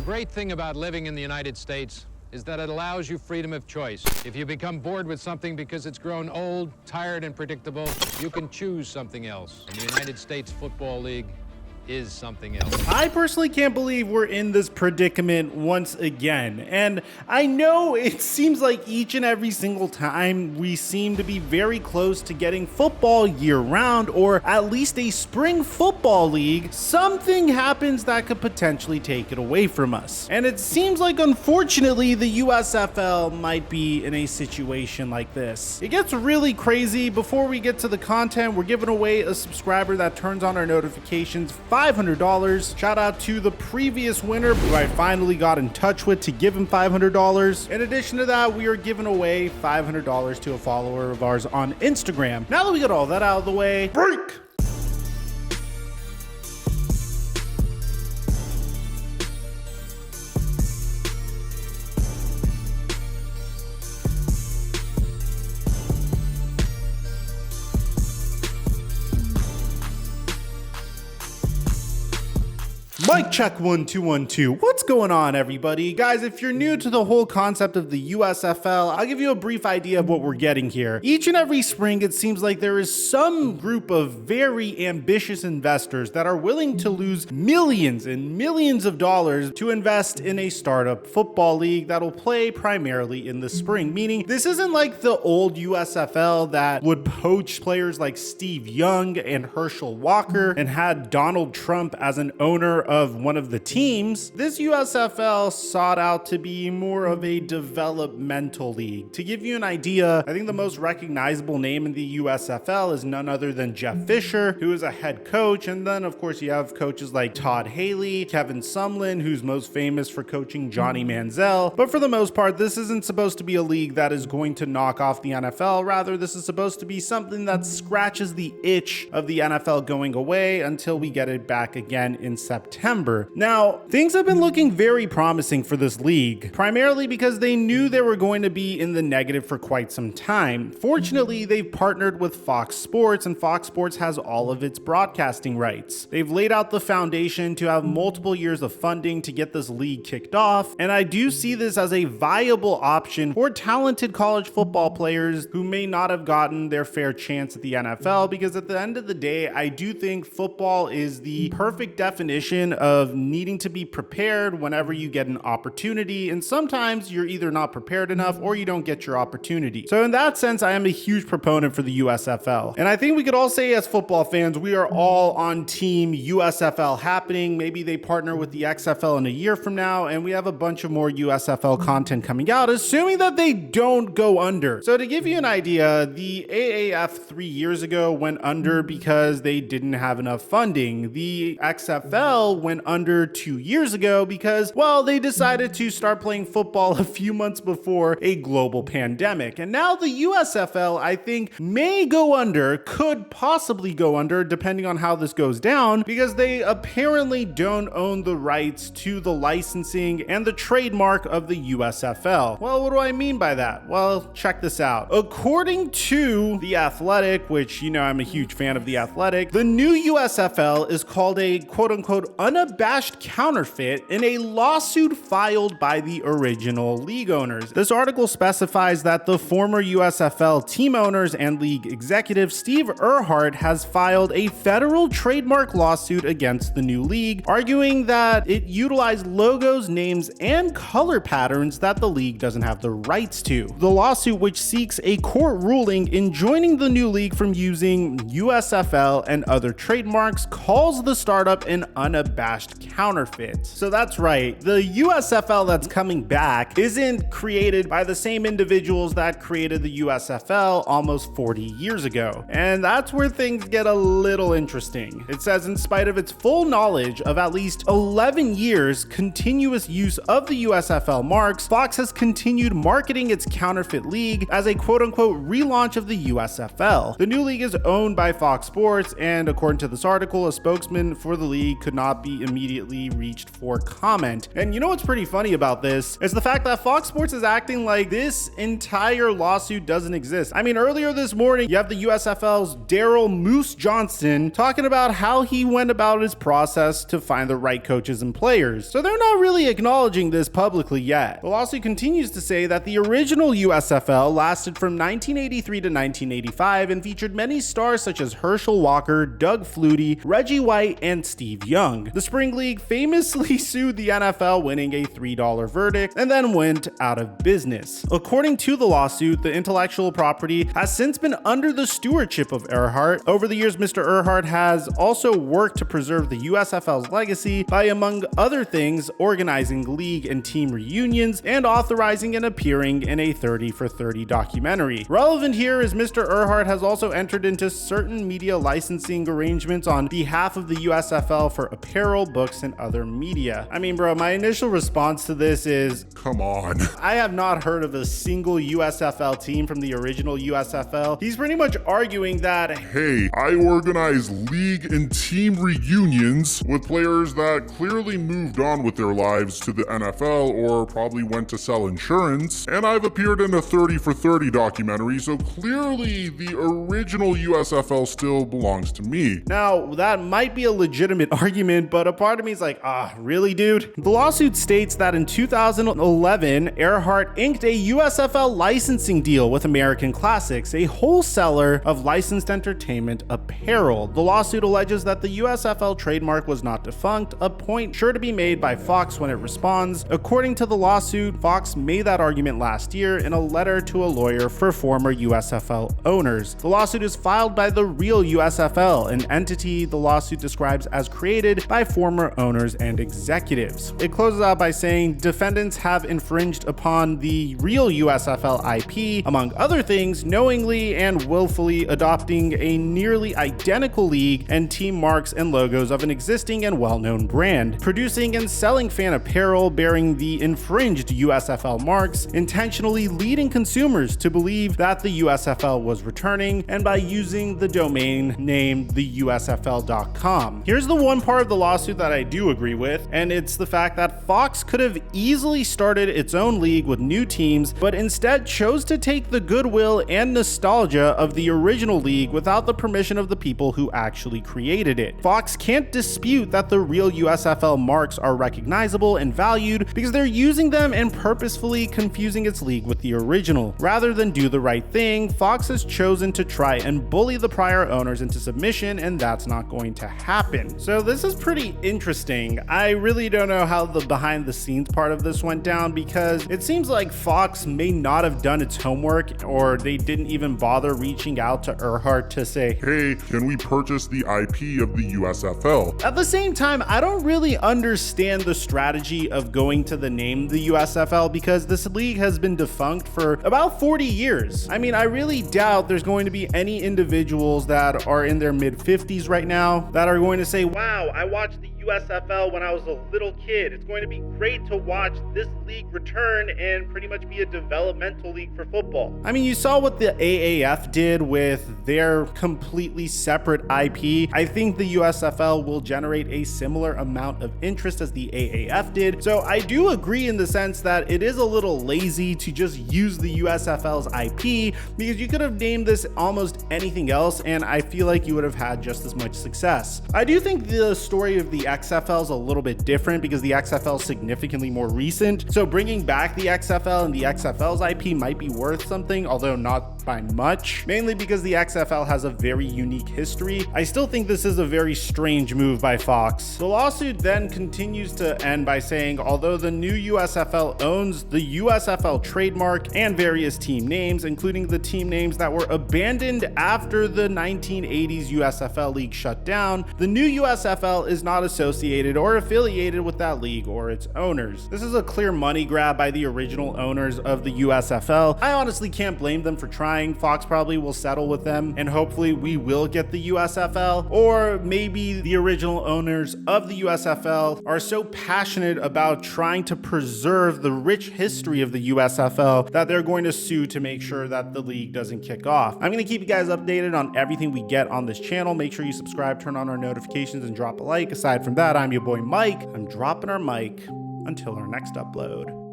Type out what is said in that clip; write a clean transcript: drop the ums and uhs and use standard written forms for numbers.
great thing about living in the United States is that it allows you freedom of choice. If you become bored with something because it's grown old, tired, and predictable, you can choose something else. And the United States Football League is something else. I personally can't believe we're in this predicament once again. And I know it seems like each and every single time we seem to be very close to getting football year round, or at least a spring football league, something happens that could potentially take it away from us. And it seems like, unfortunately, the USFL might be in a situation like this. It gets really crazy. Before we get to the content, we're giving away a subscriber that turns on our notifications $500. Shout out to the previous winner who I finally got in touch with to give him $500. In addition to that, we are giving away $500 to a follower of ours on Instagram. Now that we got all that out of the way, break! Mic check 1 2 1 2. What's going on, everybody? Guys, if you're new to the whole concept of the USFL, I'll give you a brief idea of what we're getting here. Each and every spring, it seems like there is some group of very ambitious investors that are willing to lose millions and millions of dollars to invest in a startup football league that'll play primarily in the spring. Meaning, this isn't like the old USFL that would poach players like Steve Young and Herschel Walker and had Donald Trump as an owner of one of the teams. This USFL sought out to be more of a developmental league. To give you an idea, I think the most recognizable name in the USFL is none other than Jeff Fisher, who is a head coach. And then, of course, you have coaches like Todd Haley, Kevin Sumlin, who's most famous for coaching Johnny Manziel. But for the most part, this isn't supposed to be a league that is going to knock off the NFL. Rather, this is supposed to be something that scratches the itch of the NFL going away until we get it back again in September. Now, things have been looking very promising for this league, primarily because they knew they were going to be in the negative for quite some time. Fortunately, they've partnered with Fox Sports, and Fox Sports has all of its broadcasting rights. They've laid out the foundation to have multiple years of funding to get this league kicked off, and I do see this as a viable option for talented college football players who may not have gotten their fair chance at the NFL, because at the end of the day, I do think football is the perfect definition of needing to be prepared whenever you get an opportunity, and sometimes you're either not prepared enough or you don't get your opportunity. So in that sense, I am a huge proponent for the USFL. And I think we could all say, as football fans, we are all on team USFL happening. Maybe they partner with the XFL in a year from now, and we have a bunch of more USFL content coming out, assuming that they don't go under. So to give you an idea, the AAF 3 years ago went under because they didn't have enough funding. The XFL went under 2 years ago because, well, they decided to start playing football a few months before a global pandemic. And now the USFL, I think, may go under, could possibly go under, depending on how this goes down, because they apparently don't own the rights to the licensing and the trademark of the USFL. Well, what do I mean by that? Well, check this out. According to The Athletic, which, you know, I'm a huge fan of The Athletic, the new USFL is called a quote-unquote unabashed counterfeit in a lawsuit filed by the original league owners. This article specifies that the former USFL team owners and league executive Steve Earhart has filed a federal trademark lawsuit against the new league, arguing that it utilized logos, names, and color patterns that the league doesn't have the rights to. The lawsuit, which seeks a court ruling enjoining the new league from using USFL and other trademarks, calls the startup an unabashed counterfeit. So that's right, the USFL that's coming back isn't created by the same individuals that created the USFL almost 40 years ago. And that's where things get a little interesting. It says, in spite of its full knowledge of at least 11 years continuous use of the USFL marks, Fox has continued marketing its counterfeit league as a quote-unquote relaunch of the USFL. The new league is owned by Fox Sports, and according to this article, a spokesman for the league could not be he immediately reached for comment. And you know what's pretty funny about this is the fact that Fox Sports is acting like this entire lawsuit doesn't exist. I mean, earlier this morning, you have the USFL's Daryl Moose Johnson talking about how he went about his process to find the right coaches and players. So they're not really acknowledging this publicly yet. The lawsuit continues to say that the original USFL lasted from 1983 to 1985 and featured many stars such as Herschel Walker, Doug Flutie, Reggie White, and Steve Young. The Spring League famously sued the NFL, winning a $3 verdict, and then went out of business. According to the lawsuit, the intellectual property has since been under the stewardship of Earhart. Over the years, Mr. Earhart has also worked to preserve the USFL's legacy by, among other things, organizing league and team reunions and authorizing and appearing in a 30 for 30 documentary. Relevant here is Mr. Earhart has also entered into certain media licensing arrangements on behalf of the USFL for apparel, books, and other media. I mean, bro, my initial response to this is, come on. I have not heard of a single USFL team from the original USFL. He's pretty much arguing that, hey, I organize league and team reunions with players that clearly moved on with their lives to the NFL or probably went to sell insurance, and I've appeared in a 30 for 30 documentary, so clearly the original USFL still belongs to me. Now, that might be a legitimate argument, but a part of me is like, really, dude? The lawsuit states that in 2011, Earhart inked a USFL licensing deal with American Classics, a wholesaler of licensed entertainment apparel. The lawsuit alleges that the USFL trademark was not defunct, a point sure to be made by Fox when it responds. According to the lawsuit, Fox made that argument last year in a letter to a lawyer for former USFL owners. The lawsuit is filed by the real USFL, an entity the lawsuit describes as created by former owners and executives. It closes out by saying defendants have infringed upon the real USFL IP, among other things, knowingly and willfully adopting a nearly identical league and team marks and logos of an existing and well-known brand, producing and selling fan apparel bearing the infringed USFL marks, intentionally leading consumers to believe that the USFL was returning, and by using the domain name theusfl.com. Here's the one part of the lawsuit that I do agree with, and it's the fact that Fox could have easily started its own league with new teams, but instead chose to take the goodwill and nostalgia of the original league without the permission of the people who actually created it. Fox can't dispute that the real USFL marks are recognizable and valued because they're using them and purposefully confusing its league with the original. Rather than do the right thing, Fox has chosen to try and bully the prior owners into submission, and that's not going to happen. So this is pretty interesting. I really don't know how the behind the scenes part of this went down, because it seems like Fox may not have done its homework, or they didn't even bother reaching out to Earhart to say, hey, can we purchase the IP of the USFL? At the same time, I don't really understand the strategy of going to the name the USFL, because this league has been defunct for about 40 years. I mean, I really doubt there's going to be any individuals that are in their mid-50s right now that are going to say, wow, I watched the USFL when I was a little kid. It's going to be great to watch this league return and pretty much be a developmental league for football. I mean, you saw what the AAF did with their completely separate IP. I think the USFL will generate a similar amount of interest as the AAF did. So I do agree in the sense that it is a little lazy to just use the USFL's IP, because you could have named this almost anything else and I feel like you would have had just as much success. I do think the story of the XFL is a little bit different because the XFL is significantly more recent. So bringing back the XFL and the XFL's IP might be worth something, although not by much, mainly because the XFL has a very unique history. I still think this is a very strange move by Fox. The lawsuit then continues to end by saying, although the new USFL owns the USFL trademark and various team names, including the team names that were abandoned after the 1980s USFL league shut down, the new USFL is not associated or affiliated with that league or its owners. This is a clear money grab by the original owners of the USFL. I honestly can't blame them for trying. Fox probably will settle with them and hopefully we will get the USFL, or maybe the original owners of the USFL are so passionate about trying to preserve the rich history of the USFL that they're going to sue to make sure that the league doesn't kick off. I'm going to keep you guys updated on everything we get on this channel. Make sure you subscribe, turn on our notifications, and drop a like. Aside aside from that, I'm your boy Mike. I'm dropping our mic until our next upload.